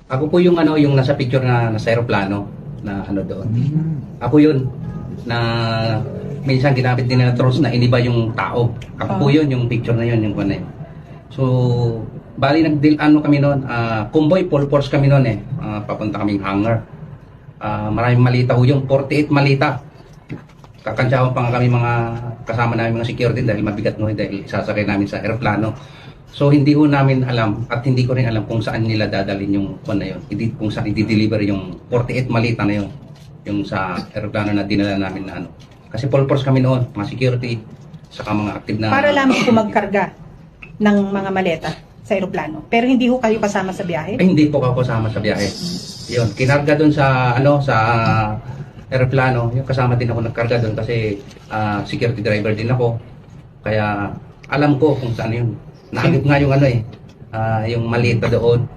Ako po yung ano, yung nasa picture na nasa aeroplano na ano doon. Ako yun na minsan ginamit din na drones na iniba yung tao. Ako po yun, yung picture na yun, yung ano yun. So, bali nag-deal ano kami noon, convoy full force kami noon eh. Papunta kaming hangar. Maraming malita ho yung 48 malita. Kakantsawan pa nga kami mga kasama namin mga security dahil mabigat no dahil sasakay namin sa aeroplano. So hindi ho namin alam at hindi ko rin alam kung saan nila dadalhin yung kung na yun. Hindi kung saan i-deliver yung 48 malita na yun. Yung sa aeroplano na dinala namin na ano. Kasi full force kami noon, mga security, saka mga active na... Para lamang po magkarga ng mga maleta sa aeroplano. Pero hindi ho kayo kasama sa biyahe? Ay, hindi po ako kasama sa biyahe. Yun, kinarga doon sa ano sa aeroplano. Yung kasama din ako nagkarga doon kasi security driver din ako. Kaya alam ko kung saan yun. Naagit nga yung ano eh, yung malita doon.